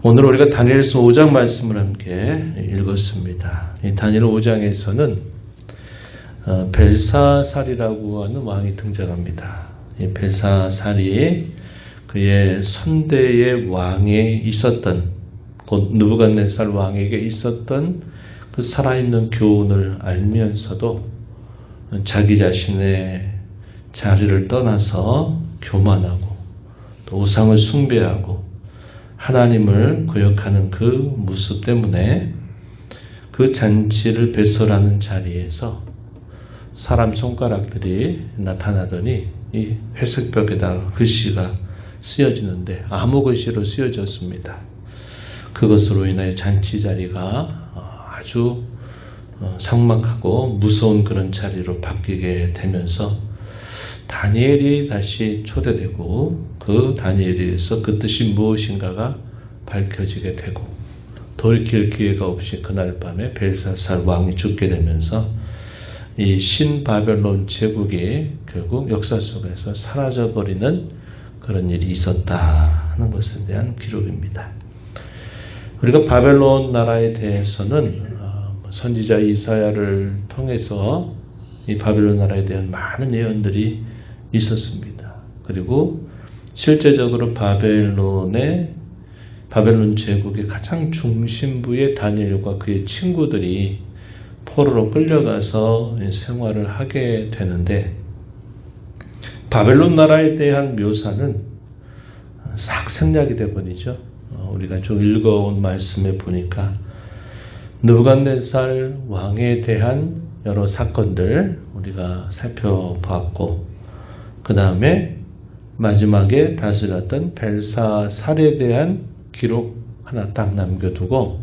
오늘 우리가 다니엘서 5장 말씀을 함께 읽었습니다. 이 다니엘 5장에서는 벨사살이라고 하는 왕이 등장합니다. 이 벨사살이 그의 선대의 왕에 있었던, 곧 느부갓네살 왕에게 있었던 그 살아있는 교훈을 알면서도 자기 자신의 자리를 떠나서 교만하고 또 우상을 숭배하고 하나님을 거역하는 그 모습 때문에 그 잔치를 배설하는 자리에서 사람 손가락들이 나타나더니 이 회색벽에다가 글씨가 쓰여지는데 아무 글씨로 쓰여졌습니다. 그것으로 인하여 잔치 자리가 아주 삭막하고 무서운 그런 자리로 바뀌게 되면서 다니엘이 다시 초대되고 그 다니엘에서 그 뜻이 무엇인가가 밝혀지게 되고 돌이킬 기회가 없이 그날 밤에 벨사살 왕이 죽게 되면서 이 신바벨론 제국이 결국 역사 속에서 사라져버리는 그런 일이 있었다 하는 것에 대한 기록입니다. 우리가 바벨론 나라에 대해서는 선지자 이사야를 통해서 이 바벨론 나라에 대한 많은 예언들이 있었습니다. 그리고 실제적으로 바벨론 제국의 가장 중심부의 다니엘과 그의 친구들이 포로로 끌려가서 생활을 하게 되는데 바벨론 나라에 대한 묘사는 싹 생략이 되어버리죠. 우리가 좀 읽어온 말씀에 보니까 느부갓네살 왕에 대한 여러 사건들 우리가 살펴봤고 그 다음에 마지막에 다스렸던 벨사살에 대한 기록 하나 딱 남겨두고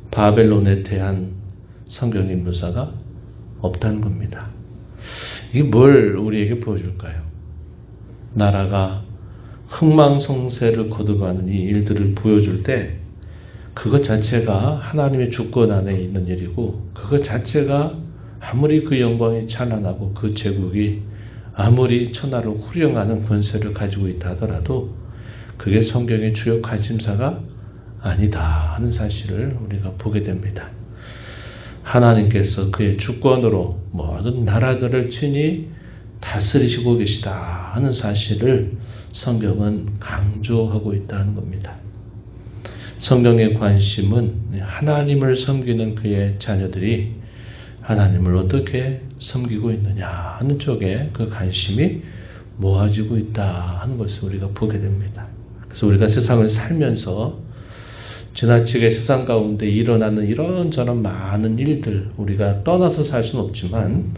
바벨론에 대한 성경의 묘사가 없다는 겁니다. 이게 뭘 우리에게 보여줄까요? 나라가 흥망성쇠를 거듭하는 이 일들을 보여줄 때 그것 자체가 하나님의 주권 안에 있는 일이고 그것 자체가 아무리 그 영광이 찬란하고 그 제국이 아무리 천하를 후령하는 권세를 가지고 있다 하더라도 그게 성경의 주요 관심사가 아니다 하는 사실을 우리가 보게 됩니다. 하나님께서 그의 주권으로 모든 나라들을 친히 다스리시고 계시다 하는 사실을 성경은 강조하고 있다는 겁니다. 성경의 관심은 하나님을 섬기는 그의 자녀들이 하나님을 어떻게 섬기고 있느냐 하는 쪽에 그 관심이 모아지고 있다 하는 것을 우리가 보게 됩니다. 그래서 우리가 세상을 살면서 지나치게 세상 가운데 일어나는 이런저런 많은 일들 우리가 떠나서 살 수는 없지만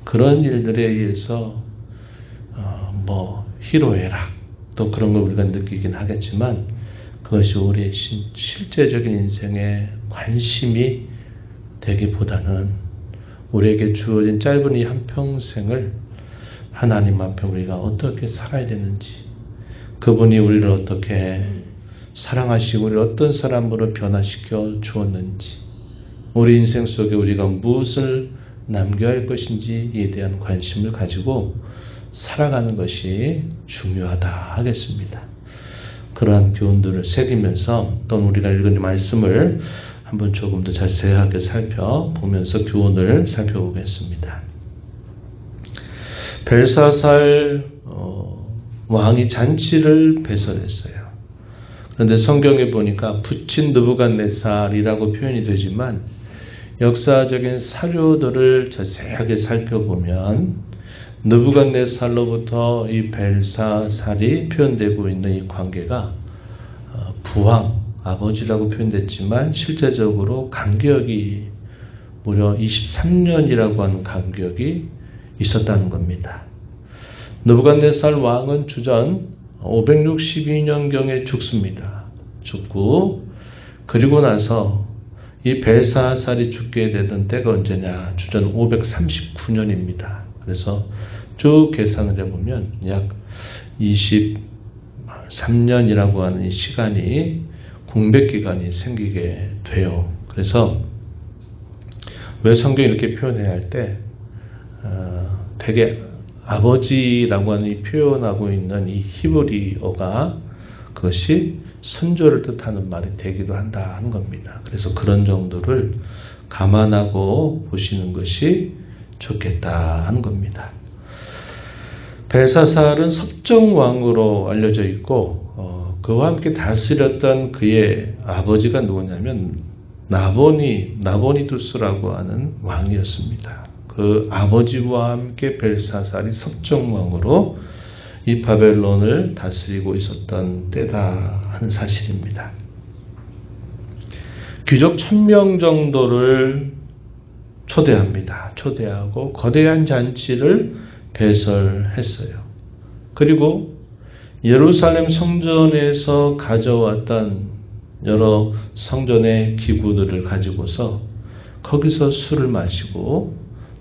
그런 일들에 의해서 희로애락 또 그런 걸 우리가 느끼긴 하겠지만 그것이 우리의 실제적인 인생에 관심이 되기보다는 우리에게 주어진 짧은 이 한평생을 하나님 앞에 우리가 어떻게 살아야 되는지 그분이 우리를 어떻게 사랑하시고 우리를 어떤 사람으로 변화시켜 주었는지 우리 인생 속에 우리가 무엇을 남겨야 할 것인지에 대한 관심을 가지고 살아가는 것이 중요하다 하겠습니다. 그러한 교훈들을 새기면서 또는 우리가 읽은 말씀을 한번 조금 더 자세하게 살펴보면서 교훈을 살펴보겠습니다. 벨사살 왕이 잔치를 배설했어요. 그런데 성경에 보니까 붙인 느부갓네살이라고 표현이 되지만 역사적인 사료들을 자세하게 살펴보면 느부갓네살로부터 이 벨사살이 표현되고 있는 이 관계가 부왕, 아버지라고 표현됐지만 실제적으로 간격이 무려 23년이라고 하는 간격이 있었다는 겁니다. 느부갓네살 왕은 주전 562년경에 죽습니다. 죽고 그리고 나서 이 벨사살이 죽게 되던 때가 언제냐? 주전 539년입니다. 그래서 쭉 계산을 해보면 약 23년이라고 하는 이 시간이 공백기간이 생기게 돼요. 그래서 왜 성경이 이렇게 표현해야 할 때 되게 아버지라고 하는 이 표현하고 있는 이 히브리어가 그것이 선조를 뜻하는 말이 되기도 한다 하는 겁니다. 그래서 그런 정도를 감안하고 보시는 것이 좋겠다 하는 겁니다. 벨사살은 섭정왕으로 알려져 있고 그와 함께 다스렸던 그의 아버지가 누구냐면 나보니두스라고 하는 왕이었습니다. 그 아버지와 함께 벨사살이 섭정왕으로 이 바벨론을 다스리고 있었던 때다 하는 사실입니다. 귀족 1000명 정도를 초대합니다. 초대하고 거대한 잔치를 배설했어요. 그리고 예루살렘 성전에서 가져왔던 여러 성전의 기구들을 가지고서 거기서 술을 마시고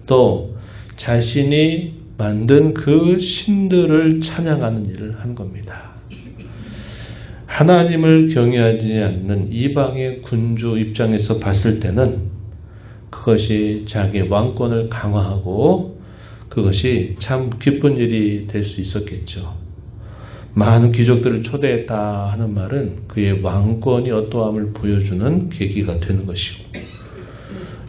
또 자신이 만든 그 신들을 찬양하는 일을 한 겁니다. 하나님을 경외하지 않는 이방의 군주 입장에서 봤을 때는 그것이 자기의 왕권을 강화하고 그것이 참 기쁜 일이 될 수 있었겠죠. 많은 귀족들을 초대했다 하는 말은 그의 왕권이 어떠함을 보여주는 계기가 되는 것이고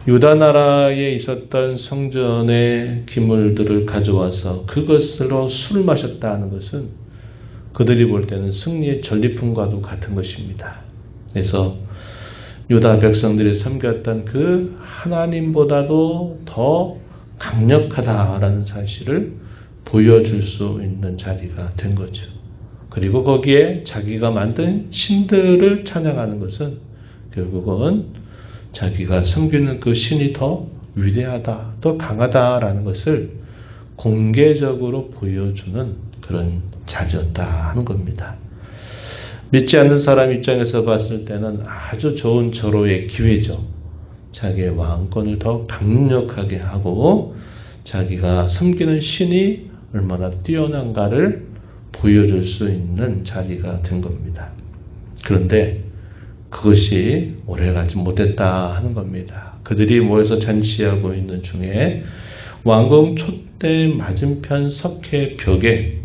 유다 나라에 있었던 성전의 기물들을 가져와서 그것으로 술을 마셨다는 것은 그들이 볼 때는 승리의 전리품과도 같은 것입니다. 그래서 유다 백성들이 섬겼던 그 하나님보다도 더 강력하다라는 사실을 보여줄 수 있는 자리가 된 거죠. 그리고 거기에 자기가 만든 신들을 찬양하는 것은 결국은 자기가 섬기는 그 신이 더 위대하다, 더 강하다라는 것을 공개적으로 보여주는 그런 자리였다 하는 겁니다. 믿지 않는 사람 입장에서 봤을 때는 아주 좋은 절호의 기회죠. 자기의 왕권을 더 강력하게 하고 자기가 섬기는 신이 얼마나 뛰어난가를 보여줄 수 있는 자리가 된 겁니다. 그런데 그것이 오래가지 못했다 하는 겁니다. 그들이 모여서 잔치하고 있는 중에 왕궁 촛대 맞은편 석회 벽에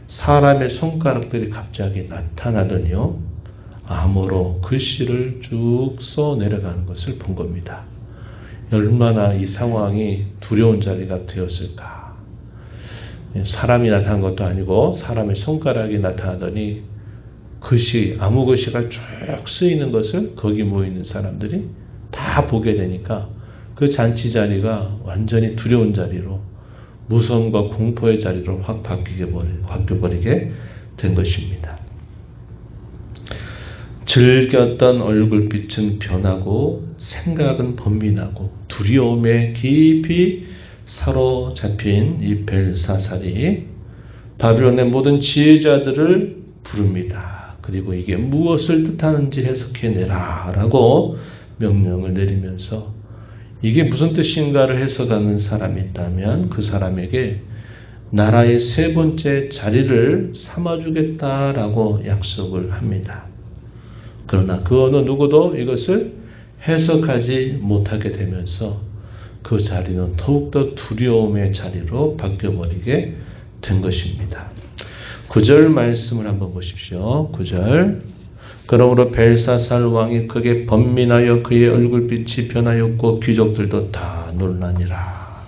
사람의 손가락들이 갑자기 나타나더니요. 암호로 글씨를 쭉 써 내려가는 것을 본 겁니다. 얼마나 이 상황이 두려운 자리가 되었을까. 사람이 나타난 것도 아니고 사람의 손가락이 나타나더니 글씨, 아무 글씨가 쭉 쓰이는 것을 거기 모이는 사람들이 다 보게 되니까 그 잔치 자리가 완전히 두려운 자리로 무서움과 공포의 자리로 확 바뀌어버리게 된 것입니다. 즐겼던 얼굴빛은 변하고 생각은 번민하고 두려움에 깊이 사로잡힌 이 벨사살이 바빌론의 모든 지혜자들을 부릅니다. 그리고 이게 무엇을 뜻하는지 해석해내라 라고 명령을 내리면서 이게 무슨 뜻인가를 해석하는 사람이 있다면 그 사람에게 나라의 세 번째 자리를 삼아주겠다라고 약속을 합니다. 그러나 그 어느 누구도 이것을 해석하지 못하게 되면서 그 자리는 더욱더 두려움의 자리로 바뀌어버리게 된 것입니다. 9절 말씀을 한번 보십시오. 9절. 그러므로 벨사살 왕이 크게 번민하여 그의 얼굴빛이 변하였고 귀족들도 다 놀라니라.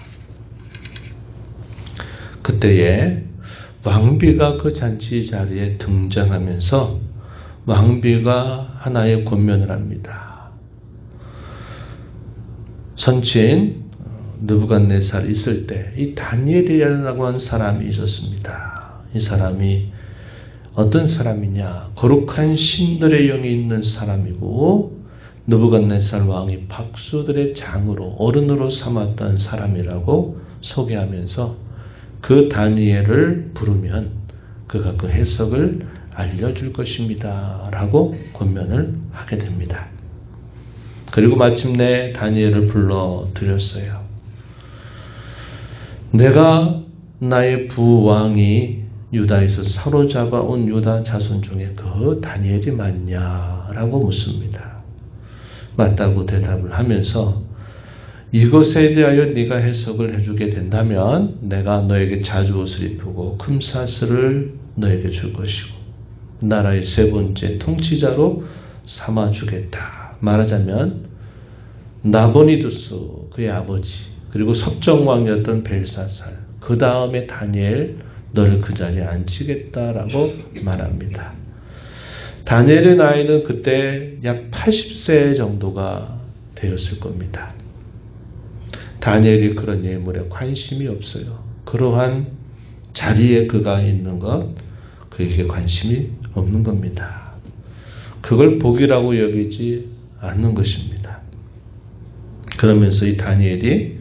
그때에 왕비가 그 잔치 자리에 등장하면서 왕비가 하나의 권면을 합니다. 선친 느부갓네살 있을 때 이 다니엘이라고 하는 사람이 있었습니다. 이 사람이 어떤 사람이냐? 거룩한 신들의 영이 있는 사람이고 느부갓네살 왕이 박수들의 장으로 어른으로 삼았던 사람이라고 소개하면서 그 다니엘을 부르면 그가 그 해석을 알려줄 것입니다 라고 권면을 하게 됩니다. 그리고 마침내 다니엘을 불러들였어요. 내가 나의 부왕이 유다에서 사로잡아 온 유다 자손 중에 그 다니엘이 맞냐? 라고 묻습니다. 맞다고 대답을 하면서 이것에 대하여 네가 해석을 해주게 된다면 내가 너에게 자주옷을 입히고 금사슬을 너에게 줄 것이고 나라의 세 번째 통치자로 삼아주겠다. 말하자면 나보니두스 그의 아버지 그리고 섭정왕이었던 벨사살 그 다음에 다니엘 너를 그 자리에 앉히겠다라고 말합니다. 다니엘의 나이는 그때 약 80세 정도가 되었을 겁니다. 다니엘이 그런 예물에 관심이 없어요. 그러한 자리에 그가 있는 것 그에게 관심이 없는 겁니다. 그걸 복이라고 여기지 않는 것입니다. 그러면서 이 다니엘이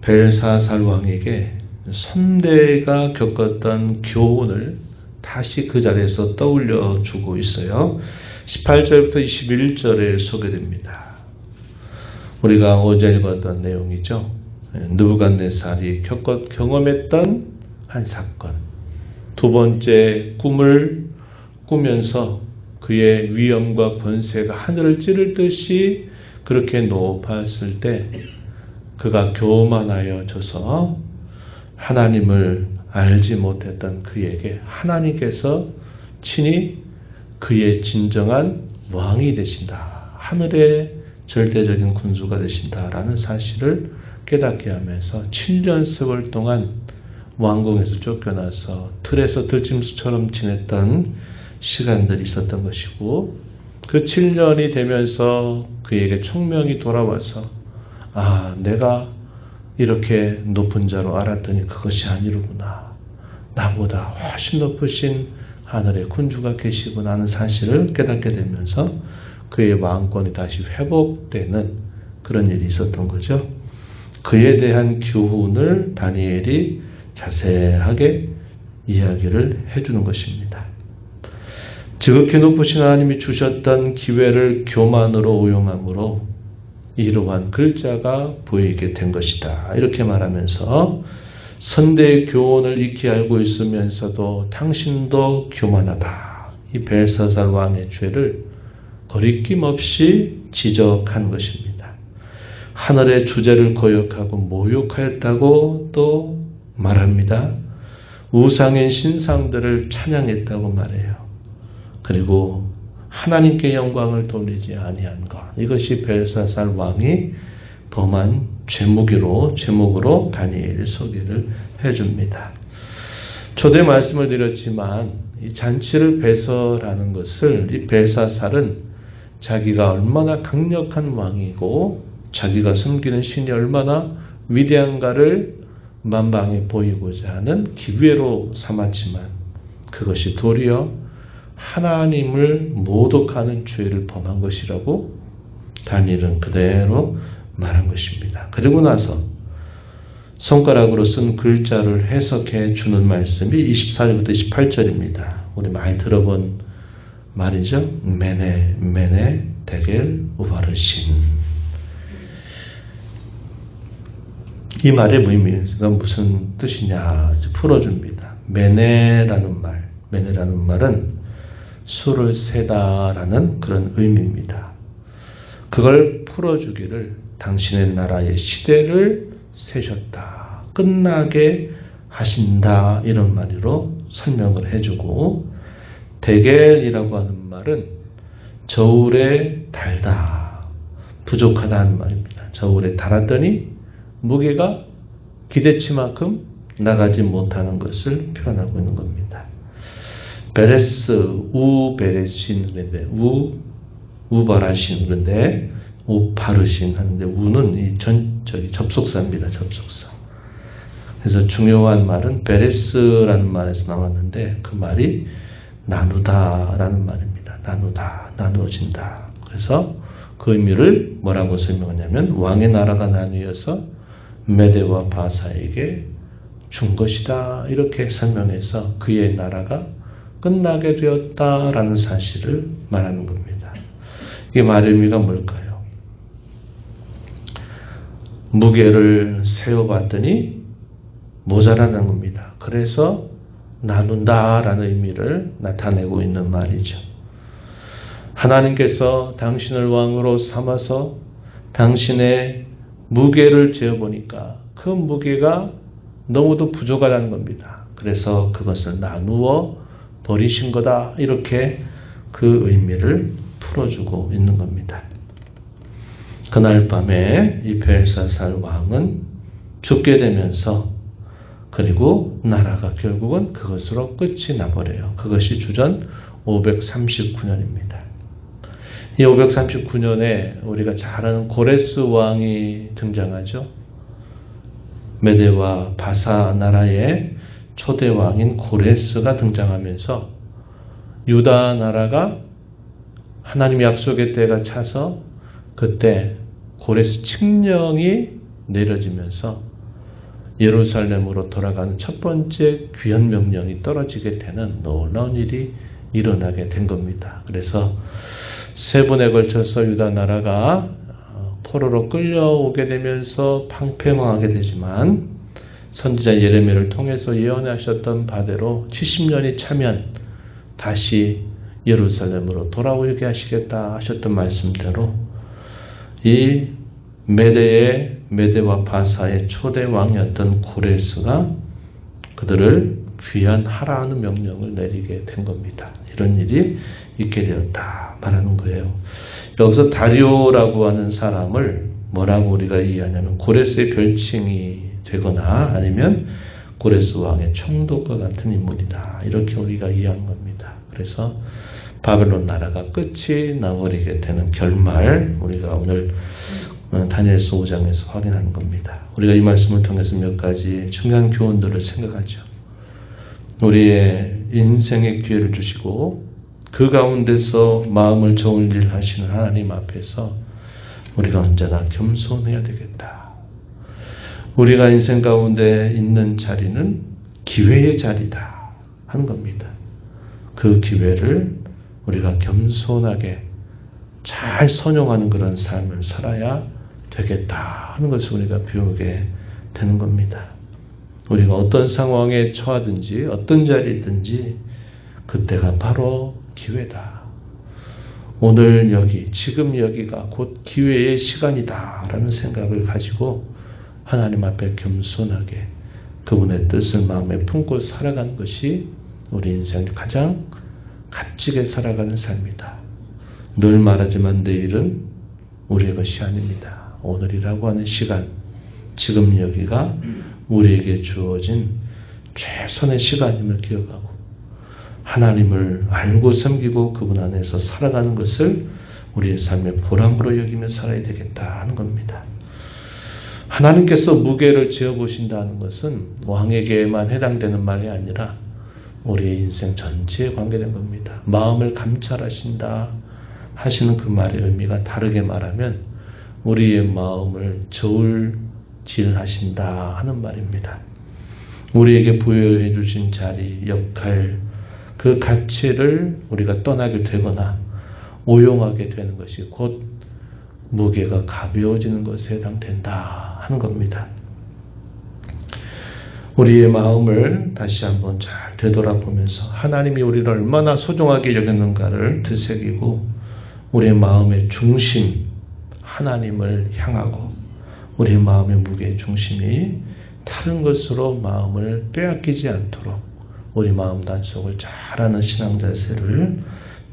벨사살 왕에게 선대가 겪었던 교훈을 다시 그 자리에서 떠올려 주고 있어요. 18절부터 21절에 소개됩니다. 우리가 어제 읽었던 내용이죠. 느부갓네살이 경험했던 한 사건. 두 번째 꿈을 꾸면서 그의 위엄과 권세가 하늘을 찌를 듯이 그렇게 높았을 때 그가 교만하여져서 하나님을 알지 못했던 그에게 하나님께서 친히 그의 진정한 왕이 되신다. 하늘의 절대적인 군주가 되신다라는 사실을 깨닫게 하면서 7년석을 동안 왕궁에서 쫓겨나서 틀에서 들짐승처럼 지냈던 시간들이 있었던 것이고 그 7년이 되면서 그에게 총명이 돌아와서 내가 이렇게 높은 자로 알았더니 그것이 아니로구나. 나보다 훨씬 높으신 하늘의 군주가 계시구나 하는 사실을 깨닫게 되면서 그의 왕권이 다시 회복되는 그런 일이 있었던 거죠. 그에 대한 교훈을 다니엘이 자세하게 이야기를 해주는 것입니다. 지극히 높으신 하나님이 주셨던 기회를 교만으로 오용함으로 이러한 글자가 보이게 된 것이다. 이렇게 말하면서 선대의 교훈을 익히 알고 있으면서도 당신도 교만하다. 이 벨사살 왕의 죄를 거리낌 없이 지적한 것입니다. 하늘의 주제를 거역하고 모욕하였다고 또 말합니다. 우상인 신상들을 찬양했다고 말해요. 그리고 하나님께 영광을 돌리지 아니한 것. 이것이 벨사살 왕이 범한 제목으로 다니엘 소개를 해줍니다. 초대 말씀을 드렸지만 이 잔치를 배설하는 것을 이 벨사살은 자기가 얼마나 강력한 왕이고 자기가 섬기는 신이 얼마나 위대한가를 만방에 보이고자 하는 기회로 삼았지만 그것이 도리어 하나님을 모독하는 죄를 범한 것이라고 다니엘은 그대로 말한 것입니다. 그리고 나서 손가락으로 쓴 글자를 해석해 주는 말씀이 24절부터 28절입니다. 우리 많이 들어본 말이죠. 메네 데겔 우바르신. 이 말의 의미가 무슨 뜻이냐 풀어줍니다. 메네라는 말은 수를 세다라는 그런 의미입니다. 그걸 풀어주기를 당신의 나라의 시대를 세셨다. 끝나게 하신다. 이런 말로 설명을 해주고 데겔이라고 하는 말은 저울에 달다. 부족하다는 말입니다. 저울에 달았더니 무게가 기대치만큼 나가지 못하는 것을 표현하고 있는 겁니다. 베레스, 우베레신 그런데 우바라신 그런데 우바르신 하는데 우는 이 접속사입니다. 접속사. 그래서 중요한 말은 베레스라는 말에서 나왔는데 그 말이 나누다라는 말입니다. 나누다, 나누어진다. 그래서 그 의미를 뭐라고 설명하냐면 왕의 나라가 나뉘어서 메데와 바사에게 준 것이다. 이렇게 설명해서 그의 나라가 끝나게 되었다라는 사실을 말하는 겁니다. 이게 말의 의미가 뭘까요? 무게를 세어봤더니 모자라는 겁니다. 그래서 나눈다라는 의미를 나타내고 있는 말이죠. 하나님께서 당신을 왕으로 삼아서 당신의 무게를 재어보니까 그 무게가 너무도 부족하다는 겁니다. 그래서 그것을 나누어 버리신 거다. 이렇게 그 의미를 풀어주고 있는 겁니다. 그날 밤에 이 벨사살 왕은 죽게 되면서 그리고 나라가 결국은 그것으로 끝이 나버려요. 그것이 주전 539년입니다. 이 539년에 우리가 잘 아는 고레스 왕이 등장하죠. 메대와 바사 나라의 초대 왕인 고레스가 등장하면서 유다 나라가 하나님 약속의 때가 차서 그때 고레스 칙령이 내려지면서 예루살렘으로 돌아가는 첫 번째 귀환 명령이 떨어지게 되는 놀라운 일이 일어나게 된 겁니다. 그래서 세 번에 걸쳐서 유다 나라가 포로로 끌려오게 되면서 방패망하게 되지만 선지자 예레미야를 통해서 예언하셨던 바대로 70년이 차면 다시 예루살렘으로 돌아오게 하시겠다 하셨던 말씀대로 이 메대와 바사의 초대 왕이었던 고레스가 그들을 귀환하라 하는 명령을 내리게 된 겁니다. 이런 일이 있게 되었다 말하는 거예요. 여기서 다리오라고 하는 사람을 뭐라고 우리가 이해하냐면 고레스의 별칭이 되거나 아니면 고레스 왕의 총독과 같은 인물이다. 이렇게 우리가 이해하는 겁니다. 그래서 바벨론 나라가 끝이 나버리게 되는 결말 우리가 오늘 다니엘서 5장에서 확인하는 겁니다. 우리가 이 말씀을 통해서 몇 가지 중요한 교훈들을 생각하죠. 우리의 인생의 기회를 주시고 그 가운데서 마음을 좋은 일 하시는 하나님 앞에서 우리가 언제나 겸손해야 되겠다. 우리가 인생 가운데 있는 자리는 기회의 자리다 하는 겁니다. 그 기회를 우리가 겸손하게 잘 선용하는 그런 삶을 살아야 되겠다 하는 것을 우리가 배우게 되는 겁니다. 우리가 어떤 상황에 처하든지 어떤 자리에 있든지 그때가 바로 기회다. 오늘 여기 지금 여기가 곧 기회의 시간이다 라는 생각을 가지고 하나님 앞에 겸손하게 그분의 뜻을 마음에 품고 살아가는 것이 우리 인생의 가장 값지게 살아가는 삶이다. 늘 말하지만 내일은 우리의 것이 아닙니다. 오늘이라고 하는 시간, 지금 여기가 우리에게 주어진 최선의 시간임을 기억하고 하나님을 알고 섬기고 그분 안에서 살아가는 것을 우리의 삶의 보람으로 여기며 살아야 되겠다 하는 겁니다. 하나님께서 무게를 지어보신다는 것은 왕에게만 해당되는 말이 아니라 우리의 인생 전체에 관계된 겁니다. 마음을 감찰하신다 하시는 그 말의 의미가 다르게 말하면 우리의 마음을 저울질하신다 하는 말입니다. 우리에게 부여해 주신 자리, 역할, 그 가치를 우리가 떠나게 되거나 오용하게 되는 것이 곧 무게가 가벼워지는 것에 해당된다 하는 겁니다. 우리의 마음을 다시 한번 잘 되돌아보면서 하나님이 우리를 얼마나 소중하게 여겼는가를 되새기고 우리의 마음의 중심, 하나님을 향하고 우리의 마음의 무게의 중심이 다른 것으로 마음을 빼앗기지 않도록 우리 마음 단속을 잘하는 신앙 자세를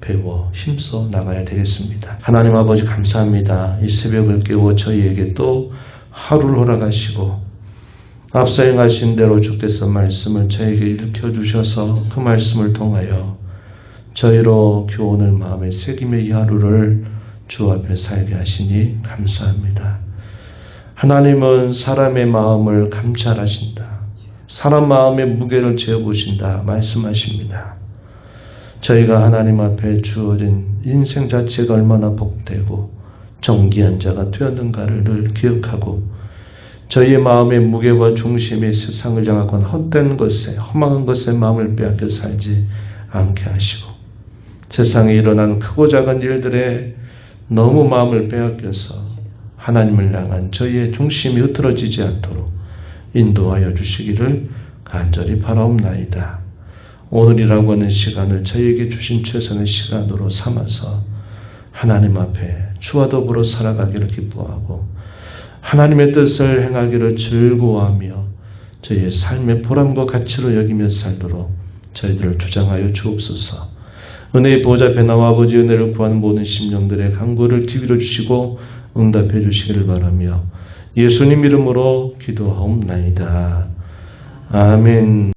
배워 힘써 나가야 되겠습니다. 하나님 아버지 감사합니다. 이 새벽을 깨워 저희에게 또 하루를 허락하시고 앞서 행하신 대로 주께서 말씀을 저에게 일으켜 주셔서 그 말씀을 통하여 저희로 교훈을 마음에 새기며 이 하루를 주 앞에 살게 하시니 감사합니다. 하나님은 사람의 마음을 감찰하신다. 사람 마음의 무게를 재어보신다 말씀하십니다. 저희가 하나님 앞에 주어진 인생 자체가 얼마나 복되고 정귀한 자가 되었는가를 늘 기억하고 저희의 마음의 무게와 중심이 세상을 장악한 헛된 것에 허망한 것에 마음을 빼앗겨 살지 않게 하시고 세상에 일어난 크고 작은 일들에 너무 마음을 빼앗겨서 하나님을 향한 저희의 중심이 흐트러지지 않도록 인도하여 주시기를 간절히 바라옵나이다. 오늘이라고 하는 시간을 저희에게 주신 최선의 시간으로 삼아서 하나님 앞에 주와 더불어 살아가기를 기뻐하고 하나님의 뜻을 행하기를 즐거워하며 저희의 삶의 보람과 가치로 여기며 살도록 저희들을 주장하여 주옵소서. 은혜의 보호자 앞에 나와 아버지 은혜를 구하는 모든 심령들의 간구를 기울여 주시고 응답해 주시기를 바라며 예수님 이름으로 기도하옵나이다. 아멘.